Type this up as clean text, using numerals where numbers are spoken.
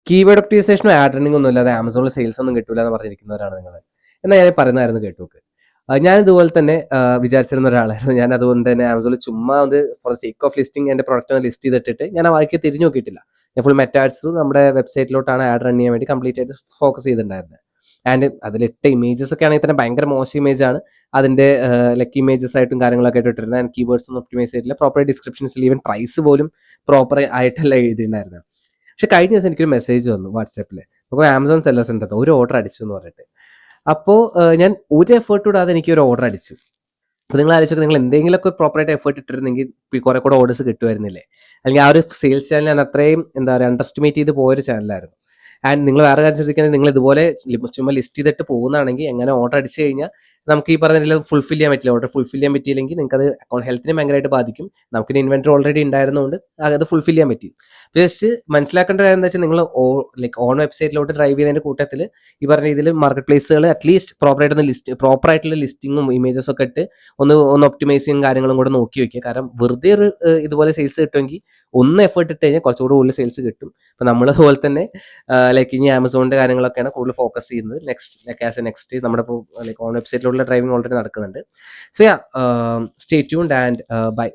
Keyword ഒപ്റ്റിമൈസേഷനും add running ഒന്നും ഇല്ലാതെ ആമസോണിൽ സെയിൽസ് ഒന്നും കിട്ടൂല എന്ന് പറഞ്ഞിരിക്കുന്നവരാണ് നിങ്ങൾ. എന്നാൽ ഞാൻ പറയുന്നതായിരുന്നു കേട്ടു. ഞാൻ ഇതുപോലെ തന്നെ വിചാരിച്ചിരുന്ന ഒരാളായിരുന്നു. ഞാൻ അതുകൊണ്ട് തന്നെ ആമസോണിൽ ചുമ്മാ ഒന്ന് ഫോർ സേക്ക് ഓഫ് ലിസ്റ്റിംഗ് എൻ്റെ പ്രൊഡക്റ്റ് ഒന്ന് ലിസ്റ്റ് ചെയ്തിട്ടിട്ട് ഞാൻ ആ വായിക്ക് തിരിഞ്ഞു നോക്കിയിട്ടില്ല. ഞാൻ ഫുൾ മെറ്റാഡ്സ് നമ്മുടെ വെബ്സൈറ്റിലോട്ടാണ് ആഡ് റൺ ചെയ്യാൻ വേണ്ടി കംപ്ലീറ്റ് ആയിട്ട് ഫോക്കസ് ചെയ്തിട്ടുണ്ടായിരുന്നത്. ആൻഡ് അതിലിട്ട ഇമേജസ് ഒക്കെ ആണെങ്കിൽ തന്നെ ഭയങ്കര മോശം ഇമേജ് ആണ്. അതിൻ്റെ ലൈക്ക് ഇമേജസ് ആയിട്ടും കാര്യങ്ങളൊക്കെ ആയിട്ട് ഇട്ടിരുന്നത്. ആൻഡ് കീവേഡ്സ് ഒന്നും ഒപ്റ്റിമൈസ് ചെയ്തിട്ടില്ല. പ്രോപ്പർ ഡിസ്ക്രിപ്ഷൻസിൽ ഈവൻ പ്രൈസ് പോലും പ്രോപ്പർ ആയിട്ടല്ല എഴുതിയിട്ടുണ്ടായിരുന്നത്. പക്ഷെ കഴിഞ്ഞ ദിവസം എനിക്കൊരു മെസ്സേജ് വന്നു വാട്സാപ്പിൽ. നമുക്ക് ആമസോൺ സെല്ലേഴ്സ് ഉണ്ട്, ഒരു ഓർഡർ അടിച്ചു എന്ന് പറഞ്ഞിട്ട്. അപ്പോൾ ഞാൻ ഒരു എഫേർട്ട് ഇടാതെ എനിക്ക് ഒരു ഓർഡർ അടിച്ചു. അപ്പോൾ നിങ്ങൾ ആലോചിച്ചൊക്കെ, നിങ്ങൾ എന്തെങ്കിലുമൊക്കെ പ്രോപ്പറായിട്ട് എഫേർട്ട് ഇട്ടിരുന്നെങ്കിൽ കുറെ കൂടെ ഓർഡേഴ്സ് കിട്ടുമായിരുന്നില്ലേ? അല്ലെങ്കിൽ ആ ഒരു സെയിൽസ് ചാനൽ ഞാൻ അത്രയും എന്താ പറയുക അണ്ടർ എസ്റ്റിമേറ്റ് ചെയ്ത് പോയൊരു ചാനലായിരുന്നു. ആൻഡ് നിങ്ങൾ വേറെ കാര്യം ശ്രദ്ധിക്കുന്നത്, നിങ്ങൾ ഇതുപോലെ ചുമ്മാ ലിസ്റ്റ് ചെയ്തിട്ട് പോകുന്നതാണെങ്കിൽ എങ്ങനെ ഓർഡർ അടിച്ചു കഴിഞ്ഞാൽ നമുക്ക് ഈ പറഞ്ഞ ഫുൾഫിൽ ചെയ്യാൻ പറ്റില്ല. ഓർഡർ ഫുൾഫിൽ ചെയ്യാൻ പറ്റിയില്ലെങ്കിൽ നിങ്ങൾക്ക് അത് അക്കൗണ്ട് ഹെൽത്തിനെ ഭയങ്കരമായിട്ട് ബാധിക്കും. നമുക്കിന് ഇൻവെന്ററി ഓൾറെഡി ഉണ്ടായിരുന്നതുകൊണ്ട് അത് ഫുൾഫിൽ ചെയ്യാൻ പറ്റി. ജസ്റ്റ് മനസ്സിലാക്കേണ്ട കാര്യം എന്താ വെച്ചാൽ, നിങ്ങൾ ലൈക്ക് ഓൺ വെബ്സൈറ്റിലോട്ട് ഡ്രൈവ് ചെയ്യുന്നതിന്റെ കൂട്ടത്തിൽ ഈ പറഞ്ഞ രീതിയിൽ മാർക്കറ്റ് പ്ലേസുകൾ അറ്റ്ലീസ്റ്റ് പ്രോപ്പറായിട്ടുള്ള ലിസ്റ്റിങ്ങും ഇമേജസ് ഒക്കെ ഇട്ട് ഒന്ന് ഒപ്റ്റിമൈസ് ചെയ്യുന്ന കാര്യങ്ങളും കൂടെ നോക്കി വെക്കുക. കാരണം വെറുതെ ഒരു ഇതുപോലെ സെയിൽസ് കിട്ടുമെങ്കിൽ ഒന്ന് എഫേർട്ട് ഇട്ട് കഴിഞ്ഞാൽ കുറച്ചുകൂടി കൂടുതൽ സെയിൽസ് കിട്ടും. അപ്പം നമ്മളതുപോലെ തന്നെ ലൈക്ക് ഇനി ആമസോണിന്റെ കാര്യങ്ങളൊക്കെയാണ് കൂടുതൽ ഫോക്കസ് ചെയ്യുന്നത്. നെക്സ്റ്റ് നമ്മുടെ ഇപ്പോൾ ലൈക്ക് ഓൺ വെബ്സൈറ്റിലുള്ള ഡ്രൈവിംഗ് ഓൾറെഡി നടക്കുന്നുണ്ട്. So yeah, stay tuned and by.